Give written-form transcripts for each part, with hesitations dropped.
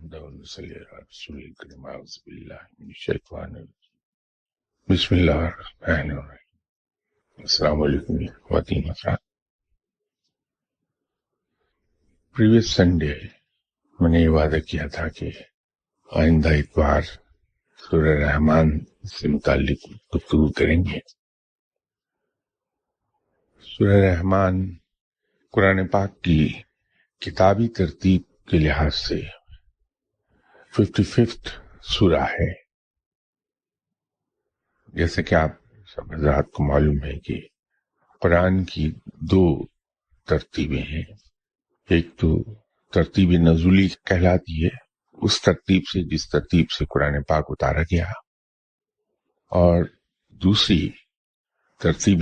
نحمده ونصلي على رسول الكريم. أعوذ بالله من الشيطان الرجيم. بسم الله الرحمن الرحیم. السلام علیکم خواتین حضرات. پریویس سنڈے میں نے یہ وعدہ کیا تھا کہ آئندہ اتوار سورہ رحمان سے متعلق گفتگو کریں گے. سورہ رحمان قرآن پاک کی کتابی ترتیب کے لحاظ سے 55 سورہ ہے. جیسے کہ آپ سب حضرات کو معلوم ہے کہ قرآن کی 2 ترتیبیں ہیں. ایک تو ترتیب نزولی کہلاتی ہے، اس ترتیب سے جس ترتیب سے قرآن پاک اتارا گیا، اور دوسری ترتیب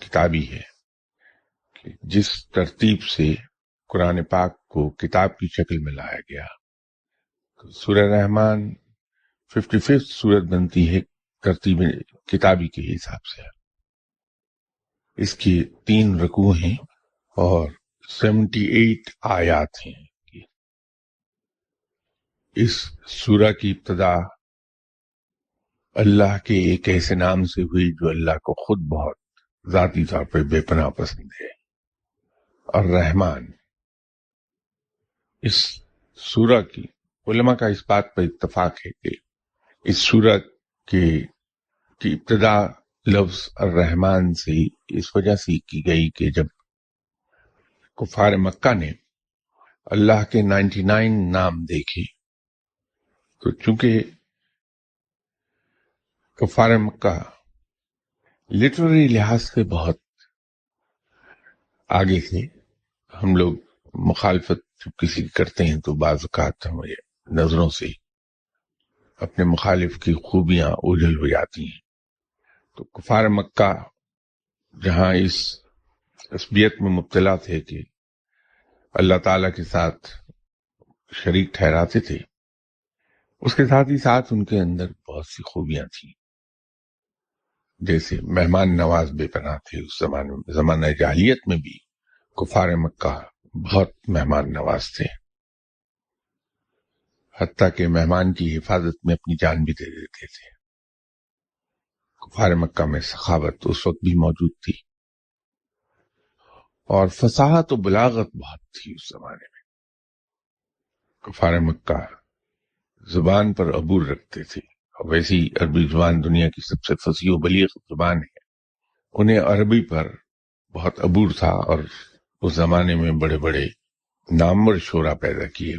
کتابی ہے کہ جس ترتیب سے قرآن پاک کو کتاب کی شکل میں لایا گیا. سورہ رحمان 55 سورت بنتی ہے ترتیب کتابی کے حساب سے. اس کی 3 رکوع ہیں اور 78 آیات ہیں. اس سورہ کی ابتدا اللہ کے ایک ایسے نام سے ہوئی جو اللہ کو خود بہت ذاتی طور پہ بے پناہ پسند ہے، اور رحمان. اس سورہ کی علماء کا اس بات پر اتفاق ہے کہ اس سورہ کی ابتدا لفظ الرحمن سے اس وجہ سے کی گئی کہ جب کفار مکہ نے اللہ کے 99 نام دیکھے تو چونکہ کفار مکہ لٹریری لحاظ سے بہت آگے تھے. ہم لوگ مخالفت جب کسی کی کرتے ہیں تو بعض اوقات ہمارے نظروں سے اپنے مخالف کی خوبیاں اوجھل ہو جاتی ہیں. تو کفار مکہ جہاں اس عصبیت میں مبتلا تھے کہ اللہ تعالیٰ کے ساتھ شریک ٹھہراتے تھے، اس کے ساتھ ہی ساتھ ان کے اندر بہت سی خوبیاں تھیں. جیسے مہمان نواز بے پناہ تھے. اس زمانہ جاہلیت میں بھی کفار مکہ بہت مہمان نواز تھے، حتیٰ کہ مہمان کی حفاظت میں اپنی جان بھی دے دیتے تھے. کفار مکہ میں سخاوت اس وقت بھی موجود تھی، اور فصاحت و بلاغت بہت تھی اس زمانے میں. کفار مکہ زبان پر عبور رکھتے تھے، اور ویسی عربی زبان دنیا کی سب سے فصیح و بلیغ زبان ہے. انہیں عربی پر بہت عبور تھا، اور اس زمانے میں بڑے بڑے نامور شعراء پیدا کیے.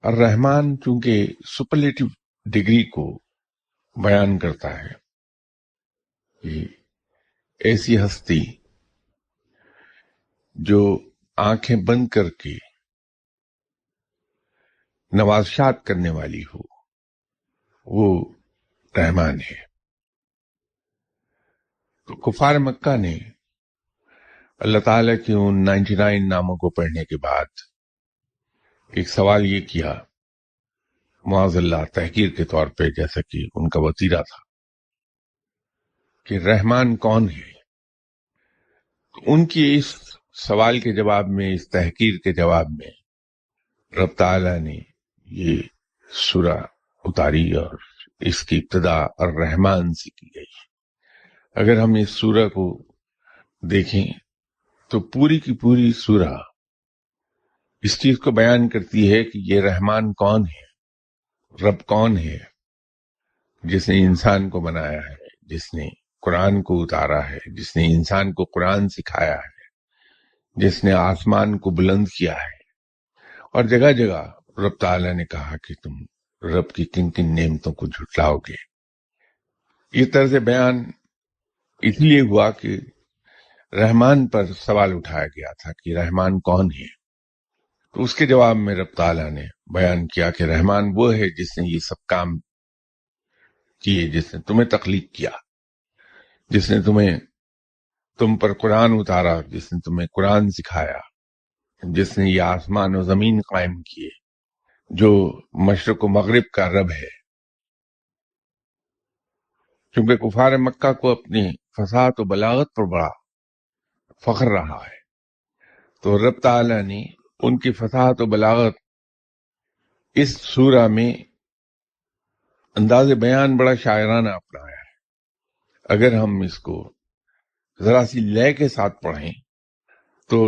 الرحمن چونکہ سپرلیٹو ڈگری کو بیان کرتا ہے کہ ایسی ہستی جو آنکھیں بند کر کے نوازشات کرنے والی ہو، وہ رحمان ہے. تو کفار مکہ نے اللہ تعالیٰ کے ان 99 ناموں کو پڑھنے کے بعد ایک سوال یہ کیا، معاذ اللہ تحقیر کے طور پہ، جیسا کہ ان کا وتیرہ تھا، کہ رحمان کون ہے. تو ان کی اس سوال کے جواب میں، اس تحقیر کے جواب میں، رب تعالیٰ نے یہ سورہ اتاری، اور اس کی ابتدا الرحمن سے کی گئی. اگر ہم اس سورہ کو دیکھیں تو پوری کی پوری سورہ اس چیز کو بیان کرتی ہے کہ یہ رحمان کون ہے، رب کون ہے، جس نے انسان کو بنایا ہے، جس نے قرآن کو اتارا ہے، جس نے انسان کو قرآن سکھایا ہے، جس نے آسمان کو بلند کیا ہے. اور جگہ جگہ رب تعالیٰ نے کہا کہ تم رب کی کن کن نعمتوں کو جھٹلاؤ گے. یہ طرز بیان اس لیے ہوا کہ رحمان پر سوال اٹھایا گیا تھا کہ رحمان کون ہے. تو اس کے جواب میں رب تعالیٰ نے بیان کیا کہ رحمان وہ ہے جس نے یہ سب کام کیے، جس نے تمہیں تخلیق کیا، جس نے تم پر قرآن اتارا، جس نے تمہیں قرآن سکھایا، جس نے یہ آسمان و زمین قائم کیے، جو مشرق و مغرب کا رب ہے. کیونکہ کفار مکہ کو اپنی فصاحت و بلاغت پر بڑا فخر رہا ہے، تو رب تعالیٰ نے ان کی فصاحت و بلاغت اس سورہ میں انداز بیان بڑا شاعرانہ اپنایا ہے. اگر ہم اس کو ذرا سی لے کے ساتھ پڑھیں تو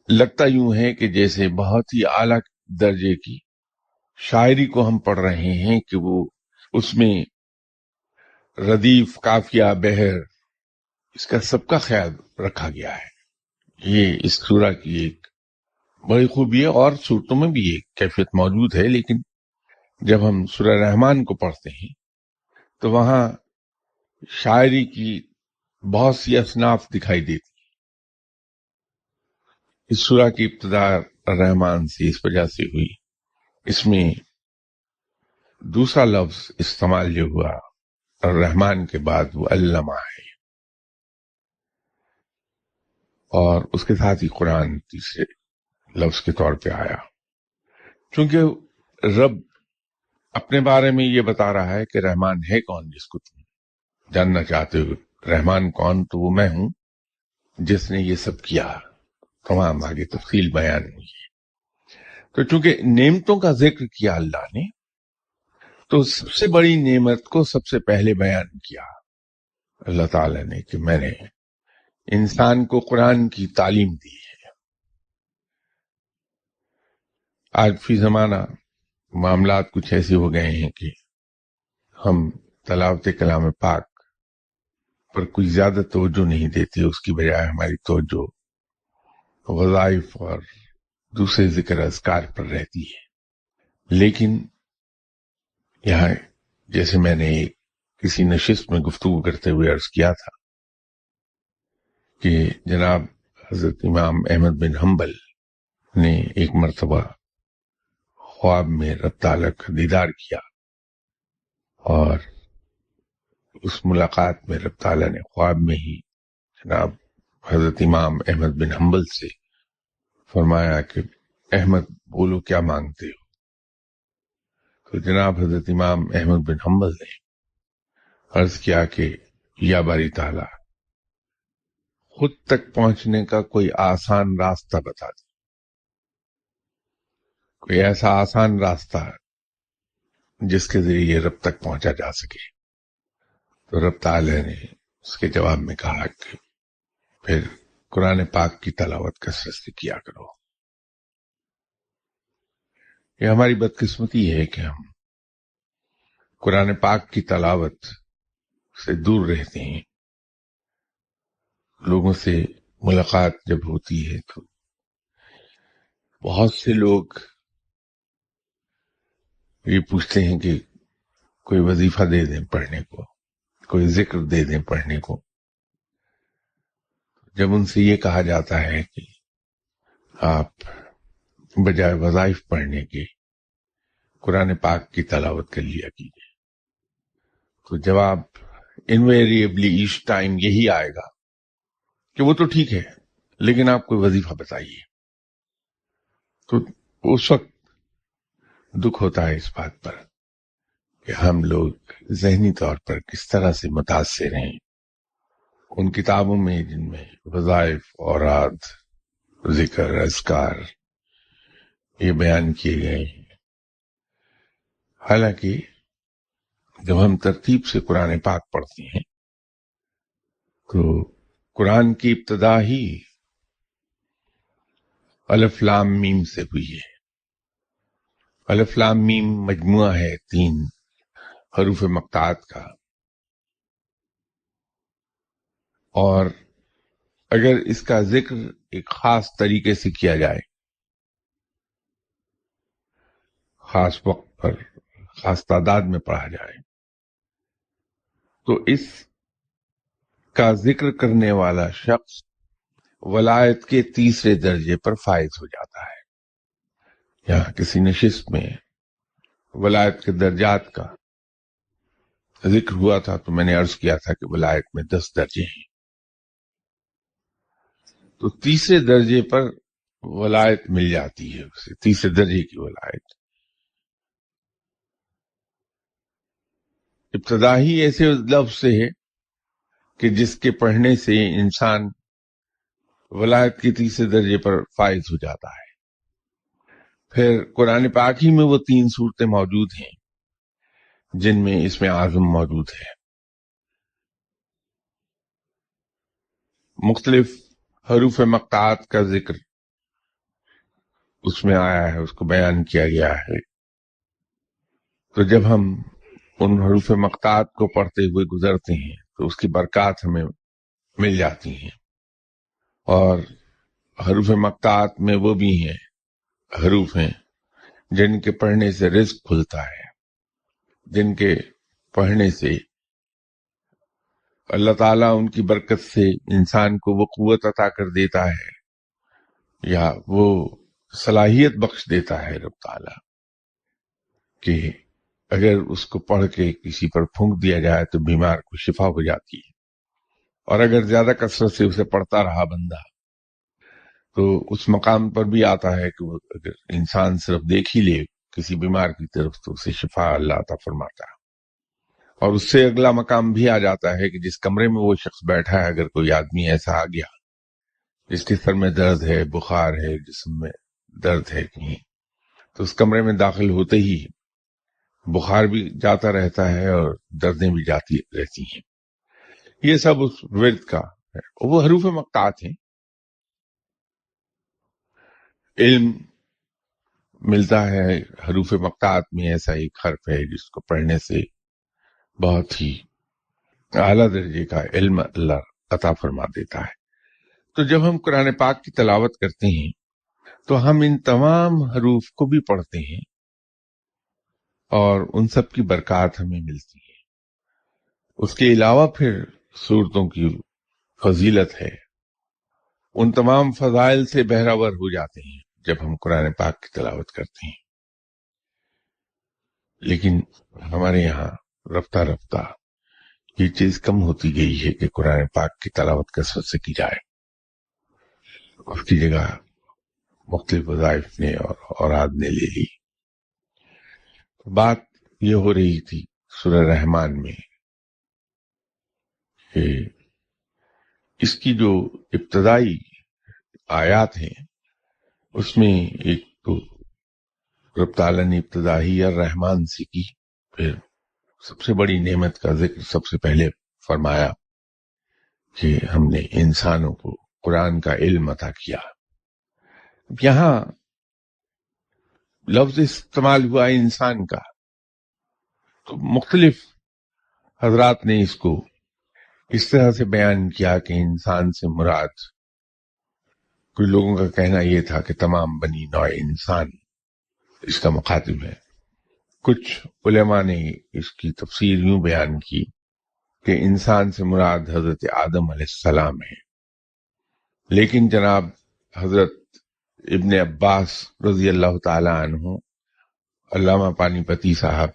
لگتا یوں ہے کہ جیسے بہت ہی اعلیٰ درجے کی شاعری کو ہم پڑھ رہے ہیں، کہ وہ اس میں ردیف، قافیہ، بحر، اس کا سب کا خیال رکھا گیا ہے. یہ اس سورہ کی ایک بڑی خوبی ہے، اور صورتوں میں بھی یہ کیفیت موجود ہے، لیکن جب ہم سورہ رحمان کو پڑھتے ہیں تو وہاں شاعری کی بہت سی اصناف دکھائی دیتی. اس سورہ کی ابتدا رحمان سے اس وجہ سے ہوئی، اس میں دوسرا لفظ استعمال جو ہوا الرحمن کے بعد وہ علامہ ہے، اور اس کے ساتھ ہی قرآن تیسرے لفظ کے طور پہ آیا. چونکہ رب اپنے بارے میں یہ بتا رہا ہے کہ رحمان ہے کون، جس کو تم جاننا چاہتے ہو رحمان کون، تو وہ میں ہوں جس نے یہ سب کیا. تمام آگے تفصیل بیان ہوئی ہے. تو چونکہ نعمتوں کا ذکر کیا اللہ نے، تو سب سے بڑی نعمت کو سب سے پہلے بیان کیا اللہ تعالی نے، کہ میں نے انسان کو قرآن کی تعلیم دی ہے. آج فی زمانہ معاملات کچھ ایسے ہو گئے ہیں کہ ہم تلاوت کلام پاک پر کوئی زیادہ توجہ نہیں دیتے، اس کی بجائے ہماری توجہ وظائف اور دوسرے ذکر اذکار پر رہتی ہے. لیکن یہاں جیسے میں نے کسی نشست میں گفتگو کرتے ہوئے عرض کیا تھا کہ جناب حضرت امام احمد بن حنبل نے ایک مرتبہ خواب میں رب تعالیٰ کا دیدار کیا، اور اس ملاقات میں رب تعالیٰ نے خواب میں ہی جناب حضرت امام احمد بن حنبل سے فرمایا کہ احمد بولو کیا مانگتے ہو. تو جناب حضرت امام احمد بن حنبل نے عرض کیا کہ یا باری تعالیٰ، خود تک پہنچنے کا کوئی آسان راستہ بتا دے، کوئی ایسا آسان راستہ جس کے ذریعے رب تک پہنچا جا سکے. تو رب تعالی نے اس کے جواب میں کہا کہ پھر قرآن پاک کی تلاوت کثرت سے کیا کرو. یہ ہماری بدقسمتی ہے کہ ہم قرآن پاک کی تلاوت سے دور رہتے ہیں. لوگوں سے ملاقات جب ہوتی ہے تو بہت سے لوگ یہ پوچھتے ہیں کہ کوئی وظیفہ دے دیں پڑھنے کو، کوئی ذکر دے دیں پڑھنے کو. جب ان سے یہ کہا جاتا ہے کہ آپ بجائے وظائف پڑھنے کے قرآن پاک کی تلاوت کر لیا کیجیے، تو جواب انویریبلی ایچ ٹائم یہی آئے گا کہ وہ تو ٹھیک ہے، لیکن آپ کوئی وظیفہ بتائیے. تو اس وقت دکھ ہوتا ہے اس بات پر کہ ہم لوگ ذہنی طور پر کس طرح سے متاثر ہیں ان کتابوں میں جن میں وظائف، اوراد، ذکر، اذکار یہ بیان کیے گئے ہیں. حالانکہ جب ہم ترتیب سے قرآن پاک پڑھتے ہیں تو قرآن کی ابتدا ہی الف لام میم سے ہوئی ہے. الف لام میم مجموعہ ہے 3 حروف مقطعات کا، اور اگر اس کا ذکر ایک خاص طریقے سے کیا جائے، خاص وقت پر خاص تعداد میں پڑھا جائے، تو اس کا ذکر کرنے والا شخص ولایت کے تیسرے درجے پر فائز ہو جاتا ہے. یہاں کسی نشست میں ولایت کے درجات کا ذکر ہوا تھا تو میں نے عرض کیا تھا کہ ولایت میں 10 درجے ہیں. تو تیسرے درجے پر ولایت مل جاتی ہے اسے، تیسرے درجے کی ولایت. ابتدا ہی ایسے لفظ سے ہے کہ جس کے پڑھنے سے انسان ولایت کے تیسرے درجے پر فائز ہو جاتا ہے. پھر قرآن پاک ہی میں وہ 3 صورتیں موجود ہیں جن میں اسم اعظم موجود ہے. مختلف حروف مقطعات کا ذکر اس میں آیا ہے، اس کو بیان کیا گیا ہے. تو جب ہم ان حروف مقطعات کو پڑھتے ہوئے گزرتے ہیں تو اس کی برکات ہمیں مل جاتی ہیں. اور حروف مقطعات میں وہ بھی ہیں، حروف ہیں جن کے پڑھنے سے رزق کھلتا ہے، جن کے پڑھنے سے اللہ تعالیٰ ان کی برکت سے انسان کو وہ قوت عطا کر دیتا ہے یا وہ صلاحیت بخش دیتا ہے رب تعالیٰ کہ اگر اس کو پڑھ کے کسی پر پھونک دیا جائے تو بیمار کو شفا ہو جاتی ہے. اور اگر زیادہ کثرت سے اسے پڑھتا رہا بندہ تو اس مقام پر بھی آتا ہے کہ وہ اگر انسان صرف دیکھ ہی لے کسی بیمار کی طرف تو اسے شفا اللہ عطا فرماتا ہے. اور اس سے اگلا مقام بھی آ جاتا ہے کہ جس کمرے میں وہ شخص بیٹھا ہے، اگر کوئی آدمی ایسا آ گیا جس کے سر میں درد ہے، بخار ہے، جسم میں درد ہے کہیں، تو اس کمرے میں داخل ہوتے ہی بخار بھی جاتا رہتا ہے اور دردیں بھی جاتی رہتی ہیں. یہ سب اس ورد کا ہے. وہ حروف مقطعات ہیں. علم ملتا ہے حروف مقطعات میں. ایسا ایک حرف ہے جس کو پڑھنے سے بہت ہی اعلیٰ درجے کا علم اللہ عطا فرما دیتا ہے. تو جب ہم قرآن پاک کی تلاوت کرتے ہیں تو ہم ان تمام حروف کو بھی پڑھتے ہیں اور ان سب کی برکات ہمیں ملتی ہے. اس کے علاوہ پھر صورتوں کی فضیلت ہے، ان تمام فضائل سے بہرہور ہو جاتے ہیں جب ہم قرآن پاک کی تلاوت کرتے ہیں. لیکن ہمارے یہاں رفتہ رفتہ یہ چیز کم ہوتی گئی ہے کہ قرآن پاک کی تلاوت کثرت سے کی جائے. اس کی جگہ مختلف وظائف نے اور اوراد نے لے لی. بات یہ ہو رہی تھی سورہ رحمان میں کہ اس کی جو ابتدائی آیات ہیں اس میں ایک تو رب تعالیٰ نے ابتدا ہی الرحمن سے کی، پھر سب سے بڑی نعمت کا ذکر سب سے پہلے فرمایا کہ ہم نے انسانوں کو قرآن کا علم عطا کیا. یہاں لفظ استعمال ہوا انسان کا، تو مختلف حضرات نے اس کو اس طرح سے بیان کیا کہ انسان سے مراد، کچھ لوگوں کا کہنا یہ تھا کہ تمام بنی نوع انسان اس کا مخاطب ہے. کچھ علماء نے اس کی تفسیر یوں بیان کی کہ انسان سے مراد حضرت آدم علیہ السلام ہے. لیکن جناب حضرت ابن عباس رضی اللہ تعالی عنہ، علامہ پانی پتی صاحب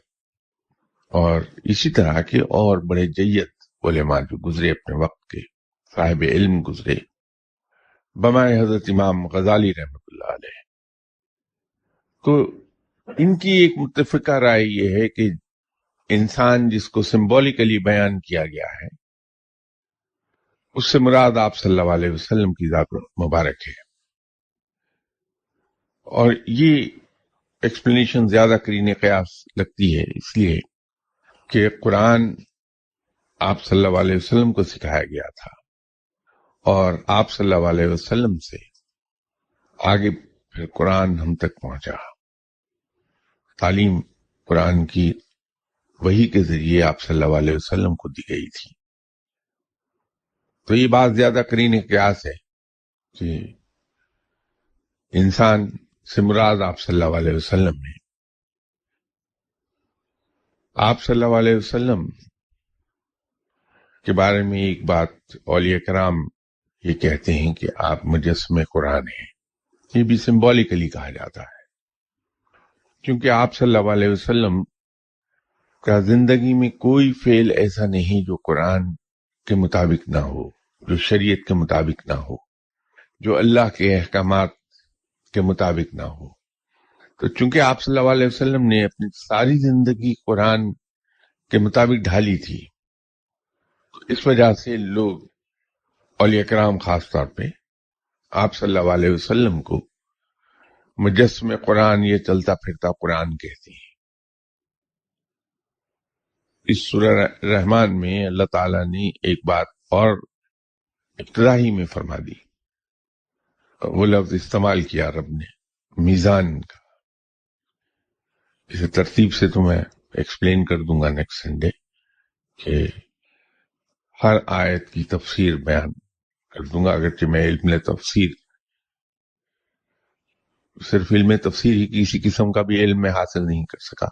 اور اسی طرح کے اور بڑے جید علماء جو گزرے اپنے وقت کے صاحب علم گزرے، بمائے حضرت امام غزالی رحمۃ اللہ علیہ، تو ان کی ایک متفقہ رائے یہ ہے کہ انسان جس کو سمبولیکلی بیان کیا گیا ہے اس سے مراد آپ صلی اللہ علیہ وسلم کی ذات مبارک ہے. اور یہ ایکسپلینیشن زیادہ کرین قیاس لگتی ہے، اس لیے کہ قرآن آپ صلی اللہ علیہ وسلم کو سکھایا گیا تھا اور آپ صلی اللہ علیہ وسلم سے آگے پھر قرآن ہم تک پہنچا. تعلیم قرآن کی وحی کے ذریعے آپ صلی اللہ علیہ وسلم کو دی گئی تھی. تو یہ بات زیادہ کرین قیاس ہے کہ انسان سے مراد آپ صلی اللہ علیہ وسلم ہے. آپ صلی اللہ علیہ وسلم کے بارے میں ایک بات اولیاء کرام یہ کہتے ہیں کہ آپ مجسمہ قرآن ہیں. یہ بھی سمبولیکلی کہا جاتا ہے کیونکہ آپ صلی اللہ علیہ وسلم کا زندگی میں کوئی فعل ایسا نہیں جو قرآن کے مطابق نہ ہو، جو شریعت کے مطابق نہ ہو، جو اللہ کے احکامات کے مطابق نہ ہو. تو چونکہ آپ صلی اللہ علیہ وسلم نے اپنی ساری زندگی قرآن کے مطابق ڈھالی تھی، تو اس وجہ سے لوگ اولیاء کرام خاص طور پہ آپ صلی اللہ علیہ وسلم کو مجسم قرآن یہ چلتا پھرتا قرآن کہتے ہیں۔ اس سورہ رحمان میں اللہ تعالیٰ نے ایک بات اور ابتدا ہی میں فرما دی، وہ لفظ استعمال کیا رب نے، میزان کا۔ اسے ترتیب سے تو میں ایکسپلین کر دوں گا نیکسٹ سنڈے، کہ ہر آیت کی تفسیر بیان کر دوں گا، اگرچہ میں علم تفسیر، صرف علم تفسیر ہی کسی قسم کا بھی علم میں حاصل نہیں کر سکا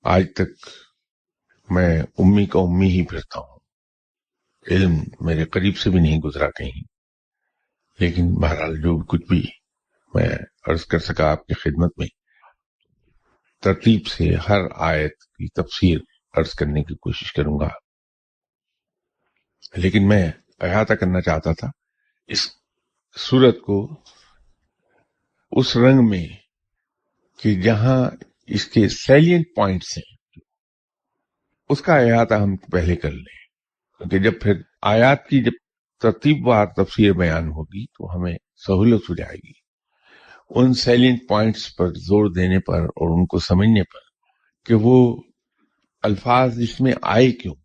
آج تک۔ میں امی کا امی ہی پھرتا ہوں، علم میرے قریب سے بھی نہیں گزرا کہیں، لیکن بہرحال جو کچھ بھی میں عرض کر سکا آپ کی خدمت میں، ترتیب سے ہر آیت کی تفسیر عرض کرنے کی کوشش کروں گا۔ لیکن میں احاطہ کرنا چاہتا تھا اس سورت کو اس رنگ میں کہ جہاں اس کے سیلینٹ پوائنٹس ہیں اس کا احاطہ ہم پہلے کر لیں، کیونکہ جب پھر آیات کی جب ترتیب وار تفسیر بیان ہوگی تو ہمیں سہولت ہو جائے گی ان سیلینٹ پوائنٹس پر زور دینے پر اور ان کو سمجھنے پر کہ وہ الفاظ اس میں آئے کیوں۔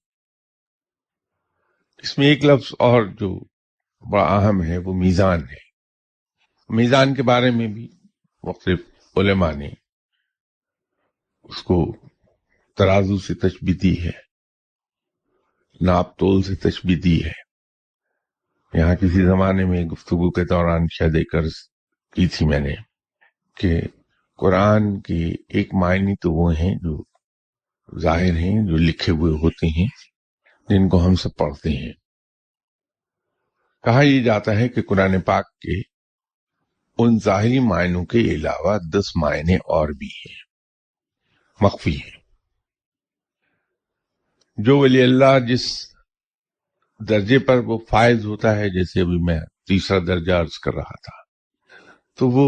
اس میں ایک لفظ اور جو بڑا اہم ہے وہ میزان ہے۔ میزان کے بارے میں بھی مختلف علماء نے اس کو ترازو سے تشبیہ دی ہے، ناپ تول سے تشبیہ دی ہے۔ یہاں کسی زمانے میں گفتگو کے دوران شاید ایک عرض کی تھی میں نے کہ قرآن کے ایک معنی تو وہ ہیں جو ظاہر ہیں، جو لکھے ہوئے ہوتے ہیں، جن کو ہم سب پڑھتے ہیں۔ کہا یہ جاتا ہے کہ قرآن پاک کے ان ظاہری معنوں کے علاوہ 10 معنی اور بھی ہیں، مخفی ہیں، جو ولی اللہ جس درجے پر وہ فائز ہوتا ہے، جیسے ابھی میں تیسرا درجہ عرض کر رہا تھا، تو وہ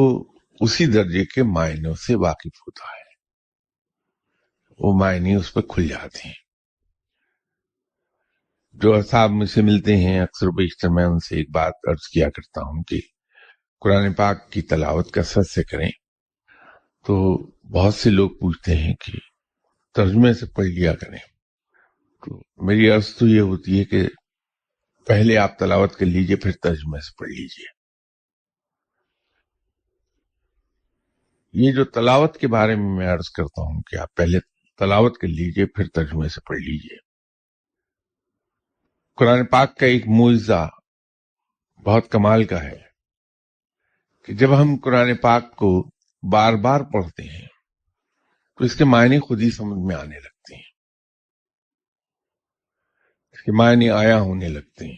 اسی درجے کے معنوں سے واقف ہوتا ہے، وہ معنی اس پہ کھل جاتے ہیں۔ جو اصحاب مجھ سے ملتے ہیں اکثر و بیشتر میں ان سے ایک بات عرض کیا کرتا ہوں کہ قرآن پاک کی تلاوت کثرت سے کریں، تو بہت سے لوگ پوچھتے ہیں کہ ترجمے سے پڑھ لیا کریں، تو میری عرض تو یہ ہوتی ہے کہ پہلے آپ تلاوت کر لیجئے پھر ترجمے سے پڑھ لیجئے۔ یہ جو تلاوت کے بارے میں عرض کرتا ہوں کہ آپ پہلے تلاوت کر لیجئے پھر ترجمے سے پڑھ لیجئے۔ قرآن پاک کا ایک معجزہ بہت کمال کا ہے کہ جب ہم قرآن پاک کو بار بار پڑھتے ہیں تو اس کے معنی خود ہی سمجھ میں آنے لگتے ہیں، اس کے معنی آیا ہونے لگتے ہیں۔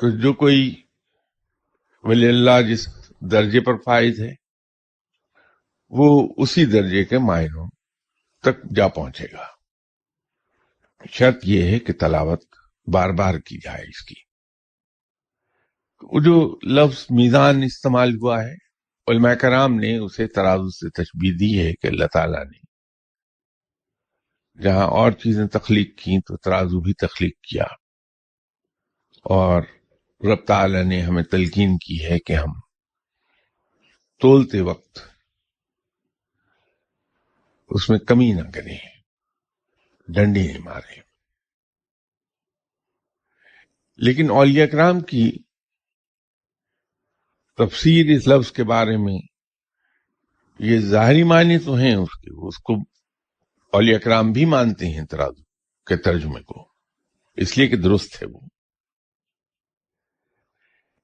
تو جو کوئی ولی اللہ جس درجے پر فائز ہے وہ اسی درجے کے معنوں تک جا پہنچے گا۔ شرط یہ ہے کہ تلاوت بار بار کی جائے اس کی۔ وہ جو لفظ میزان استعمال ہوا ہے، علماء کرام نے اسے ترازو سے تشبیہ دی ہے کہ اللہ تعالیٰ نے جہاں اور چیزیں تخلیق کی تو ترازو بھی تخلیق کیا، اور رب تعالیٰ نے ہمیں تلقین کی ہے کہ ہم تولتے وقت اس میں کمی نہ کریں، ڈنڈی نہیں ماریں۔ لیکن اولیاء کرام کی تفسیر اس لفظ کے بارے میں، یہ ظاہری معنی تو ہیں اس کو اولیاء کرام بھی مانتے ہیں ترازو کے ترجمے کو، اس لیے کہ درست ہے وہ۔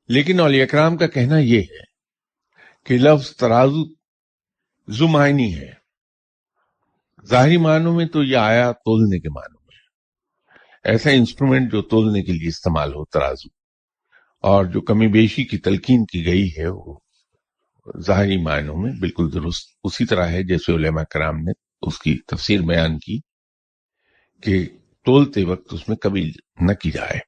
لیکن اولیاء کرام کا کہنا یہ ہے کہ لفظ ترازو ذو معنی ہے، ظاہری معنوں میں تو یہ آیا تولنے کے معنوں میں، ایسا انسٹرومنٹ جو تولنے کے لیے استعمال ہو ترازو، اور جو کمی بیشی کی تلقین کی گئی ہے وہ ظاہری معنوں میں بالکل درست اسی طرح ہے جیسے علماء کرام نے اس کی تفسیر بیان کی کہ تولتے وقت اس میں کمی نہ کی جائے۔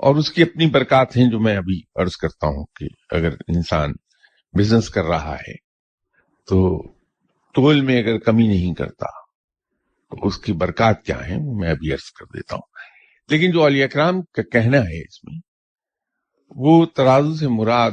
اور اس کی اپنی برکات ہیں جو میں ابھی عرض کرتا ہوں کہ اگر انسان بزنس کر رہا ہے تو تول میں اگر کمی نہیں کرتا تو اس کی برکات کیا ہیں وہ میں ابھی عرض کر دیتا ہوں۔ لیکن جو اولیاء کرام کا کہنا ہے اس میں، وہ ترازو سے مراد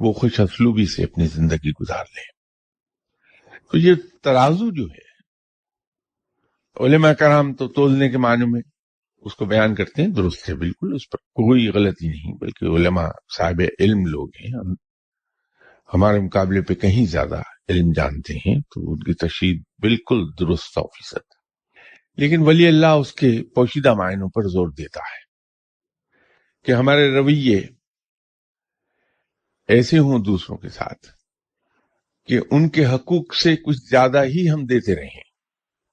وہ خوش اسلوبی سے اپنی زندگی گزار لیں. تو یہ ترازو جو ہے، علماء کرام تو تولنے کے معنی میں اس کو بیان کرتے ہیں، درست ہے بالکل، اس پر کوئی غلطی نہیں، بلکہ علماء صاحب علم لوگ ہیں، ہمارے مقابلے پہ کہیں زیادہ علم جانتے ہیں، تو ان کی تشریح بالکل درست 100%. لیکن ولی اللہ اس کے پوشیدہ معنوں پر زور دیتا ہے کہ ہمارے رویے ایسے ہوں دوسروں کے ساتھ کہ ان کے حقوق سے کچھ زیادہ ہی ہم دیتے رہیں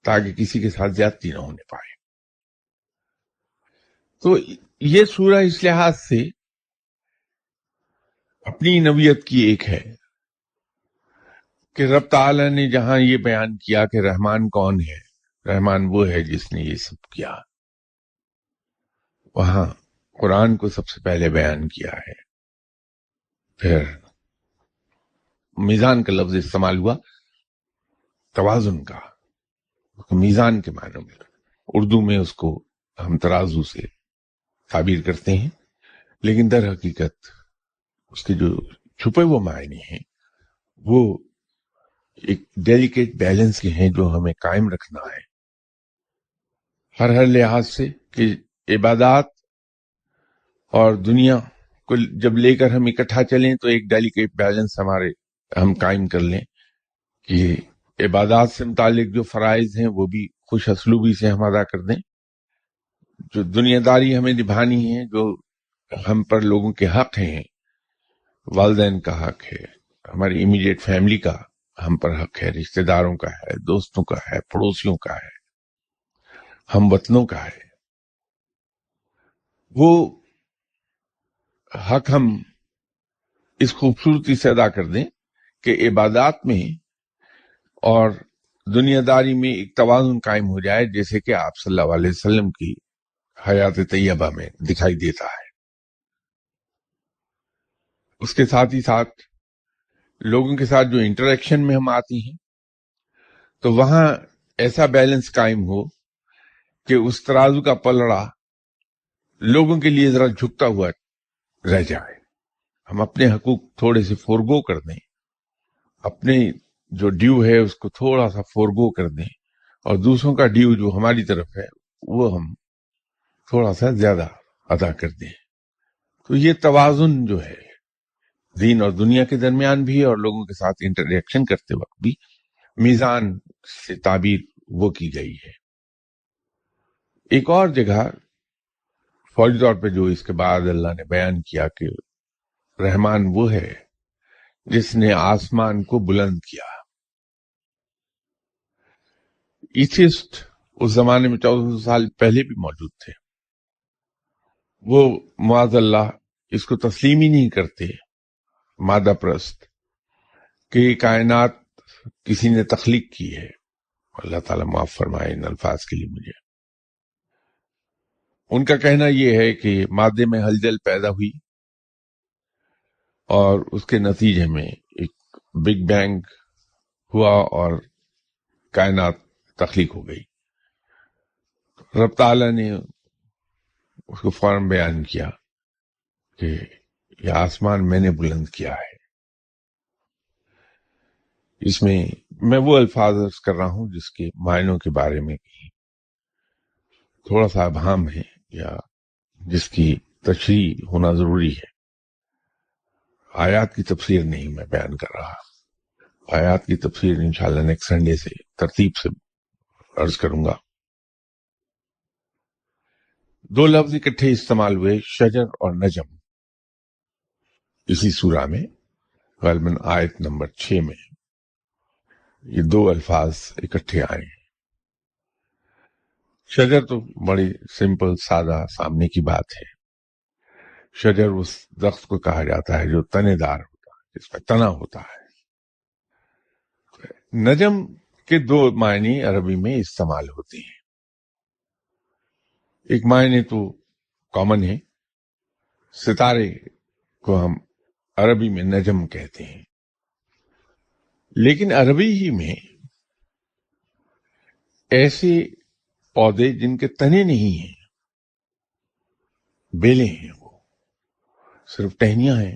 تاکہ کسی کے ساتھ زیادتی نہ ہونے پائے. تو یہ سورہ اس لحاظ سے اپنی نوعیت کی ایک ہے کہ رب تعالی نے جہاں یہ بیان کیا کہ رحمان کون ہے، رحمان وہ ہے جس نے یہ سب کیا، وہاں قرآن کو سب سے پہلے بیان کیا ہے. پھر میزان کا لفظ استعمال ہوا، توازن کا، میزان کے معنی میں اردو میں اس کو ہم ترازو سے تعبیر کرتے ہیں، لیکن در حقیقت اس کے جو چھپے وہ معنی ہیں وہ ایک ڈیلیکیٹ بیلنس کے ہیں جو ہمیں قائم رکھنا ہے ہر لحاظ سے، کہ عبادات اور دنیا کو جب لے کر ہم اکٹھا چلیں تو ایک ڈیلیکیٹ بیلنس ہم قائم کر لیں کہ عبادات سے متعلق جو فرائض ہیں وہ بھی خوش اسلوبی سے ہم ادا کر دیں، جو دنیا داری ہمیں نبھانی ہے، جو ہم پر لوگوں کے حق ہیں، والدین کا حق ہے، ہماری امیڈیٹ فیملی کا ہم پر حق ہے، رشتہ داروں کا ہے، دوستوں کا ہے، پڑوسیوں کا ہے، ہم وطنوں کا ہے، وہ حق ہم اس خوبصورتی سے ادا کر دیں کہ عبادات میں اور دنیا داری میں ایک توازن قائم ہو جائے، جیسے کہ آپ صلی اللہ علیہ وسلم کی حیات طیبہ میں دکھائی دیتا ہے. اس کے ساتھ ہی ساتھ لوگوں کے ساتھ جو انٹریکشن میں ہم آتی ہیں تو وہاں ایسا بیلنس قائم ہو کہ اس ترازو کا پلڑا لوگوں کے لیے ذرا جھکتا ہوا رہ جائے، ہم اپنے حقوق تھوڑے سے فورگو کر دیں، اپنے جو ڈیو ہے اس کو تھوڑا سا فورگو کر دیں، اور دوسروں کا ڈیو جو ہماری طرف ہے وہ ہم تھوڑا سا زیادہ ادا کر دیں. تو یہ توازن جو ہے دین اور دنیا کے درمیان بھی اور لوگوں کے ساتھ انٹریکشن کرتے وقت بھی میزان سے تعبیر وہ کی گئی ہے. ایک اور جگہ فوری طور پہ جو اس کے بعد اللہ نے بیان کیا کہ رحمان وہ ہے جس نے آسمان کو بلند کیا. ایتھسٹ اس زمانے میں 1400 سال پہلے بھی موجود تھے، وہ معاذ اللہ اس کو تسلیم ہی نہیں کرتے، مادہ پرست، کہ کائنات کسی نے تخلیق کی ہے. اللہ تعالیٰ معاف فرمائے ان الفاظ کے لیے مجھے. ان کا کہنا یہ ہے کہ مادے میں ہلچل پیدا ہوئی اور اس کے نتیجے میں ایک بگ بینگ ہوا اور کائنات تخلیق ہو گئی. رب تعالیٰ نے اس کو فوراً بیان کیا کہ یہ آسمان میں نے بلند کیا ہے. اس میں وہ الفاظ عرض کر رہا ہوں جس کے معنوں کے بارے میں تھوڑا سا ابہام ہے یا جس کی تشریح ہونا ضروری ہے. آیات کی تفسیر نہیں میں بیان کر رہا، آیات کی تفسیر انشاءاللہ نیکسٹ سنڈے سے ترتیب سے عرض کروں گا. دو لفظ اکٹھے استعمال ہوئے، شجر اور نجم، اسی سورہ میں غالباً آیت نمبر 6 میں یہ دو الفاظ اکٹھے آئے ہیں. شجر تو بڑی سمپل سادہ سامنے کی بات ہے. شجر اس درخت کو کہا جاتا ہے جو تنے دار ہوتا ہے، جس میں تنا ہوتا ہے. نجم کے دو معنی عربی میں استعمال ہوتے ہیں. ایک معنی تو کامن ہے، ستارے کو ہم عربی میں نجم کہتے ہیں، لیکن عربی ہی میں ایسے پودے جن کے تنے نہیں ہیں، بیلیں ہیں، وہ صرف ٹہنیاں ہیں،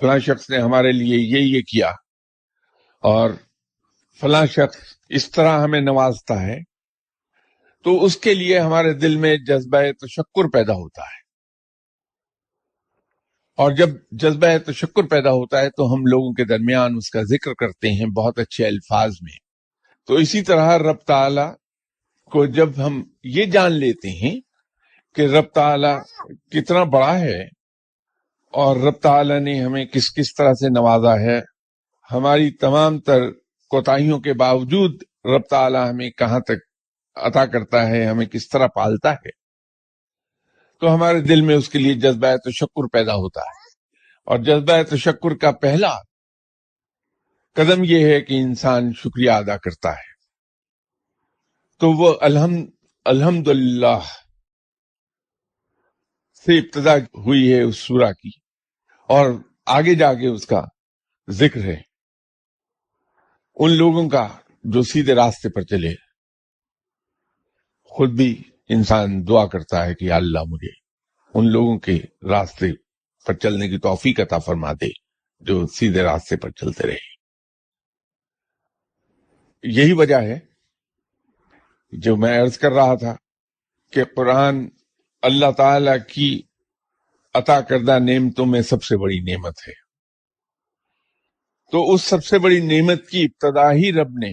فلاں شخص نے ہمارے لیے یہ کیا، اور فلاں شخص اس طرح ہمیں نوازتا ہے، تو اس کے لیے ہمارے دل میں جذبہ تشکر پیدا ہوتا ہے، اور جب جذبہ تشکر پیدا ہوتا ہے تو ہم لوگوں کے درمیان اس کا ذکر کرتے ہیں بہت اچھے الفاظ میں۔ تو اسی طرح رب تعالی کو جب ہم یہ جان لیتے ہیں کہ رب تعالی کتنا بڑا ہے، اور رب تعالی نے ہمیں کس کس طرح سے نوازا ہے، ہماری تمام تر کوتاہیوں کے باوجود رب تعالی ہمیں کہاں تک عطا کرتا ہے، ہمیں کس طرح پالتا ہے، تو ہمارے دل میں اس کے لیے جذبہ تشکر پیدا ہوتا ہے۔ اور جذبہ تشکر کا پہلا قدم یہ ہے کہ انسان شکریہ ادا کرتا ہے۔ تو وہ الحمدللہ سے ابتدا ہوئی ہے اس سورہ کی، اور آگے جا کے اس کا ذکر ہے ان لوگوں کا جو سیدھے راستے پر چلے۔ خود بھی انسان دعا کرتا ہے کہ یا اللہ مجھے ان لوگوں کے راستے پر چلنے کی توفیق عطا فرما دے جو سیدھے راستے پر چلتے رہے۔ یہی وجہ ہے جو میں عرض کر رہا تھا کہ قرآن اللہ تعالی کی عطا کردہ نعمتوں میں سب سے بڑی نعمت ہے۔ تو اس سب سے بڑی نعمت کی ابتدا ہی رب نے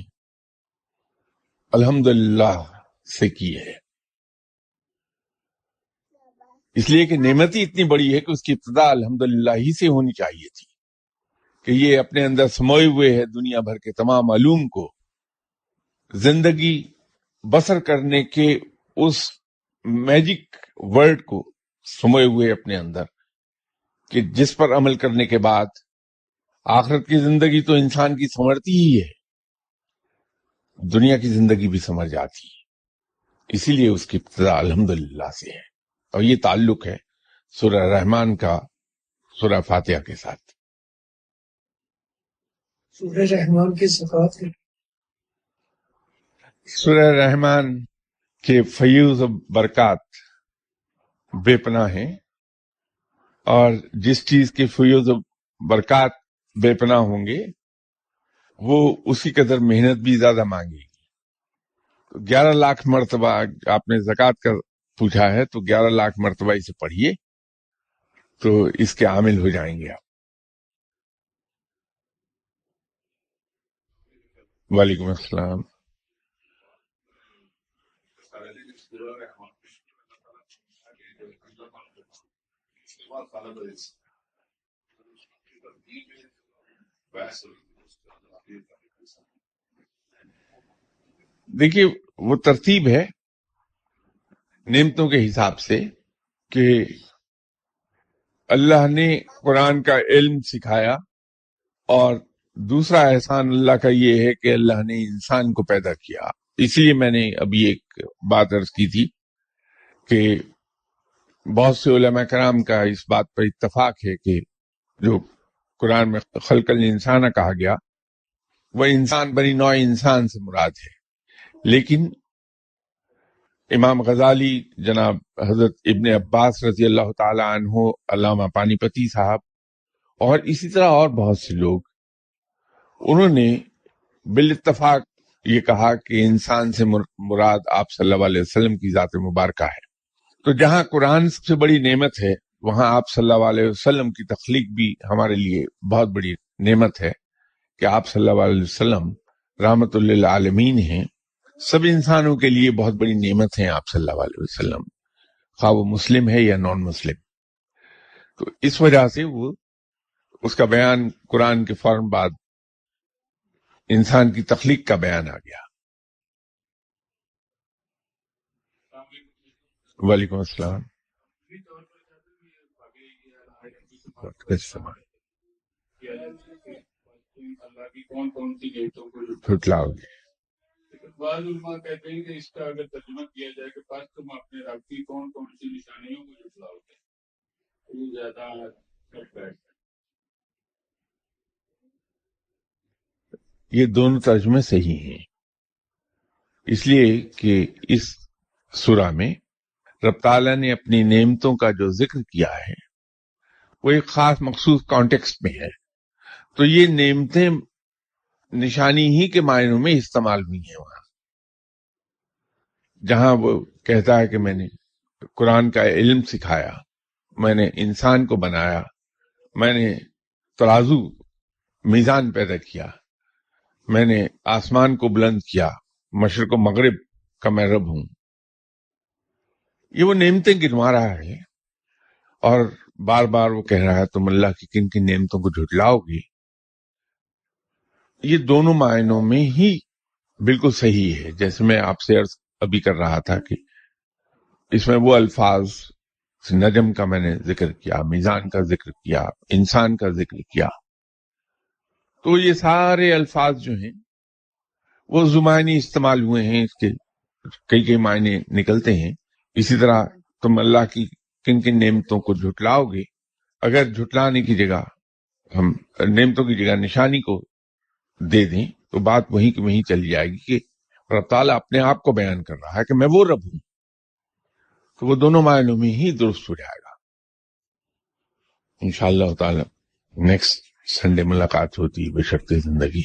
الحمدللہ سے کی ہے، اس لیے کہ نعمت ہی اتنی بڑی ہے کہ اس کی ابتدا الحمدللہ ہی سے ہونی چاہیے تھی، کہ یہ اپنے اندر سموئے ہوئے ہے دنیا بھر کے تمام علوم کو، زندگی بسر کرنے کے اس میجک ورڈ کو سموئے ہوئے اپنے اندر، کہ جس پر عمل کرنے کے بعد آخرت کی زندگی تو انسان کی سنورتی ہی ہے، دنیا کی زندگی بھی سنور جاتی ہے۔ اسی لیے اس کی ابتدا الحمدللہ سے ہے، اور یہ تعلق ہے سورہ رحمان کا سورہ فاتحہ کے ساتھ۔ سورہ رحمان کی صفات ہے۔ سورہ رحمان کے فیوز و برکات بے پناہ ہیں، اور جس چیز کے فیوز و برکات بے پناہ ہوں گے وہ اسی قدر محنت بھی زیادہ مانگے گی۔ تو 11 لاکھ مرتبہ آپ نے زکوٰۃ کا پوچھا ہے، تو 11 لاکھ مرتبہ اسے پڑھیے تو اس کے عامل ہو جائیں گے آپ۔ وعلیکم السلام۔ دیکھیے وہ ترتیب ہے نعمتوں کے حساب سے کہ اللہ نے قرآن کا علم سکھایا، اور دوسرا احسان اللہ کا یہ ہے کہ اللہ نے انسان کو پیدا کیا۔ اس لیے میں نے ابھی ایک بات عرض کی تھی کہ بہت سے علماء کرام کا اس بات پر اتفاق ہے کہ جو قرآن میں خلق الانسان کہا گیا وہ انسان بنی نوع انسان سے مراد ہے، لیکن امام غزالی، جناب حضرت ابن عباس رضی اللہ تعالی عنہ، علامہ پانی پتی صاحب، اور اسی طرح اور بہت سے لوگ، انہوں نے بالاتفاق یہ کہا کہ انسان سے مراد آپ صلی اللہ علیہ وسلم کی ذات مبارکہ ہے۔ تو جہاں قرآن سب سے بڑی نعمت ہے، وہاں آپ صلی اللہ علیہ وسلم کی تخلیق بھی ہمارے لیے بہت بڑی نعمت ہے، کہ آپ صلی اللہ علیہ وسلم رحمت للعالمین ہیں، سب انسانوں کے لیے بہت بڑی نعمت ہیں آپ صلی اللہ علیہ وسلم، خواہ وہ مسلم ہے یا نان مسلم۔ تو اس وجہ سے وہ اس کا بیان قرآن کے فوراً بعد انسان کی تخلیق کا بیان آ گیا۔ وعلیکم السلام۔ کون کون سی گیٹوں کو پھٹلاؤ گے؟ بعض علماء کہتے ہیں کہ اس کا اگر ترجمہ کیا جائے کہ پس تم اپنے رب کی کون کون سی نشانیوں کو جھٹلاؤ گے، یہ زیادہ یہ دونوں ترجمے صحیح ہیں، اس لیے کہ اس سورہ میں رب تعالیٰ نے اپنی نعمتوں کا جو ذکر کیا ہے وہ ایک خاص مخصوص کانٹیکسٹ میں ہے. تو یہ نعمتیں نشانی ہی کے معنوں میں استعمال ہوئی ہیں وہاں. جہاں وہ کہتا ہے کہ میں نے قرآن کا علم سکھایا، میں نے انسان کو بنایا، میں نے ترازو میزان پیدا کیا، میں نے آسمان کو بلند کیا، مشرق و مغرب کا میں رب ہوں. یہ وہ نعمتیں گنوا رہا ہے اور بار بار وہ کہہ رہا ہے تم اللہ کی کن کن نعمتوں کو جھٹلاؤ گے. یہ دونوں معنوں میں ہی بالکل صحیح ہے. جیسے میں آپ سے عرض ابھی کر رہا تھا کہ اس میں وہ الفاظ نجم کا میں نے ذکر کیا، میزان کا ذکر کیا، انسان کا ذکر کیا، تو یہ سارے الفاظ جو ہیں وہ زمانی استعمال ہوئے ہیں، اس کے کئی کئی معنی نکلتے ہیں. اسی طرح تم اللہ کی کن کن نعمتوں کو جھٹلاؤ گے، اگر جھٹلانے کی جگہ ہم نعمتوں کی جگہ نشانی کو دے دیں تو بات وہیں کی وہیں چلی جائے گی کہ رب تعالیٰ اپنے آپ کو بیان کر رہا ہے کہ میں وہ رب ہوں. تو وہ دونوں معنوں میں ہی درست ہو جائے گا. انشاءاللہ تعالی نیکسٹ سنڈے ملاقات ہوتی ہے بشرط زندگی.